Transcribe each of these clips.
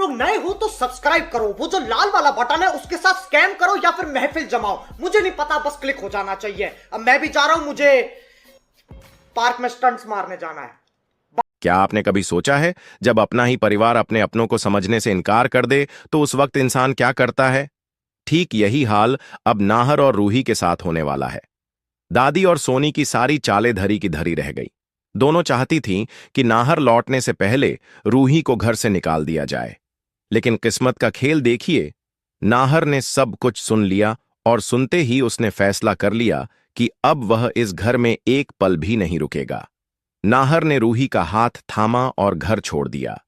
लोग नए हो तो सब्सक्राइब करो, वो जो लाल वाला बटन है उसके साथ स्कैम करो या फिर महफिल जमाओ, मुझे नहीं पता, बस क्लिक हो जाना चाहिए। अब मैं भी जा रहा हूं, मुझे पार्क में स्टंट्स मारने जाना है। क्या आपने कभी सोचा है जब अपना ही परिवार अपने अपनों को समझने से इनकार कर दे तो उस वक्त इंसान क्या करता है? ठीक यही हाल अब नाहर और रूही के साथ होने वाला है। दादी और सोनी की सारी चालें धरी की धरी रह गई। दोनों चाहती थीं कि नाहर लौटने से पहले रूही को घर से निकाल दिया जाए, लेकिन किस्मत का खेल देखिए। नाहर ने सब कुछ सुन लिया और सुनते ही उसने फैसला कर लिया कि अब वह इस घर में एक पल भी नहीं रुकेगा। नाहर ने रूही का हाथ थामा और घर छोड़ दिया,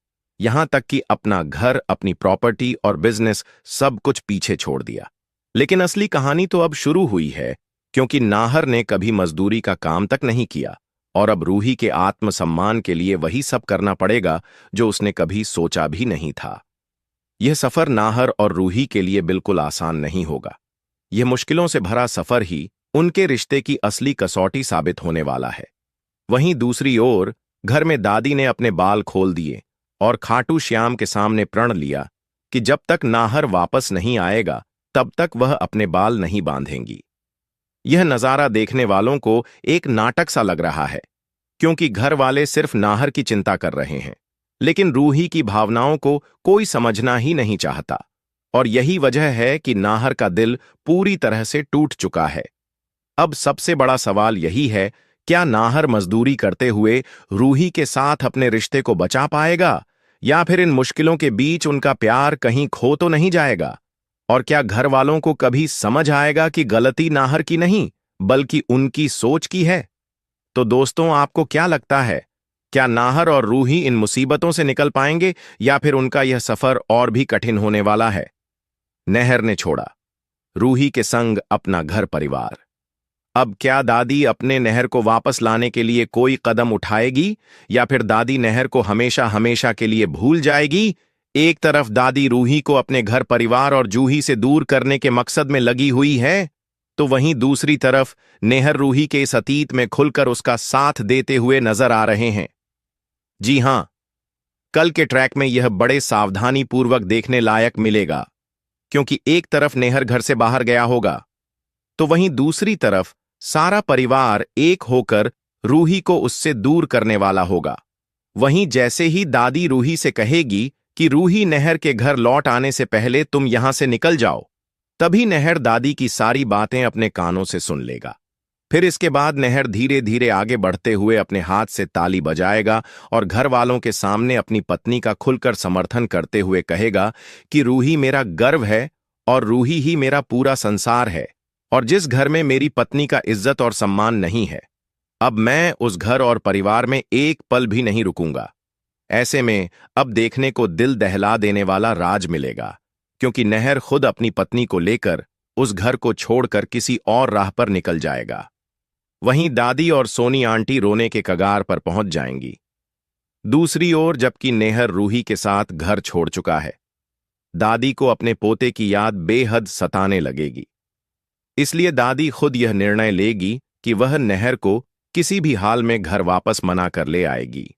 यहां तक कि अपना घर, अपनी प्रॉपर्टी और बिजनेस सब कुछ पीछे छोड़ दिया। लेकिन असली कहानी तो अब शुरू हुई है, क्योंकि नाहर ने कभी मजदूरी का काम तक नहीं किया और अब रूही के आत्मसम्मान के लिए वही सब करना पड़ेगा जो उसने कभी सोचा भी नहीं था। यह सफर नाहर और रूही के लिए बिल्कुल आसान नहीं होगा। यह मुश्किलों से भरा सफर ही उनके रिश्ते की असली कसौटी साबित होने वाला है। वहीं दूसरी ओर घर में दादी ने अपने बाल खोल दिए और खाटू श्याम के सामने प्रण लिया कि जब तक नाहर वापस नहीं आएगा तब तक वह अपने बाल नहीं बांधेंगी। यह नजारा देखने वालों को एक नाटक सा लग रहा है, क्योंकि घर वाले सिर्फ नाहर की चिंता कर रहे हैं, लेकिन रूही की भावनाओं को कोई समझना ही नहीं चाहता। और यही वजह है कि नाहर का दिल पूरी तरह से टूट चुका है। अब सबसे बड़ा सवाल यही है, क्या नाहर मजदूरी करते हुए रूही के साथ अपने रिश्ते को बचा पाएगा, या फिर इन मुश्किलों के बीच उनका प्यार कहीं खो तो नहीं जाएगा? और क्या घर वालों को कभी समझ आएगा कि गलती नाहर की नहीं बल्कि उनकी सोच की है? तो दोस्तों, आपको क्या लगता है, क्या नाहर और रूही इन मुसीबतों से निकल पाएंगे या फिर उनका यह सफर और भी कठिन होने वाला है? नहर ने छोड़ा रूही के संग अपना घर परिवार। अब क्या दादी अपने नहर को वापस लाने के लिए कोई कदम उठाएगी या फिर दादी नहर को हमेशा हमेशा के लिए भूल जाएगी? एक तरफ दादी रूही को अपने घर परिवार और जूही से दूर करने के मकसद में लगी हुई है, तो वहीं दूसरी तरफ नेहर रूही के इस अतीत में खुलकर उसका साथ देते हुए नजर आ रहे हैं। जी हां, कल के ट्रैक में यह बड़े सावधानी पूर्वक देखने लायक मिलेगा, क्योंकि एक तरफ नेहर घर से बाहर गया होगा, तो वहीं दूसरी तरफ सारा परिवार एक होकर रूही को उससे दूर करने वाला होगा। वहीं जैसे ही दादी रूही से कहेगी कि रूही, नहर के घर लौट आने से पहले तुम यहां से निकल जाओ, तभी नहर दादी की सारी बातें अपने कानों से सुन लेगा। फिर इसके बाद नहर धीरे धीरे आगे बढ़ते हुए अपने हाथ से ताली बजाएगा और घर वालों के सामने अपनी पत्नी का खुलकर समर्थन करते हुए कहेगा कि रूही मेरा गर्व है और रूही ही मेरा पूरा संसार है, और जिस घर में मेरी पत्नी का इज्जत और सम्मान नहीं है, अब मैं उस घर और परिवार में एक पल भी नहीं रुकूंगा। ऐसे में अब देखने को दिल दहला देने वाला राज मिलेगा, क्योंकि नहर खुद अपनी पत्नी को लेकर उस घर को छोड़कर किसी और राह पर निकल जाएगा। वहीं दादी और सोनी आंटी रोने के कगार पर पहुंच जाएंगी। दूसरी ओर जबकि नेहर रूही के साथ घर छोड़ चुका है, दादी को अपने पोते की याद बेहद सताने लगेगी। इसलिए दादी खुद यह निर्णय लेगी कि वह नहर को किसी भी हाल में घर वापस मना कर ले आएगी।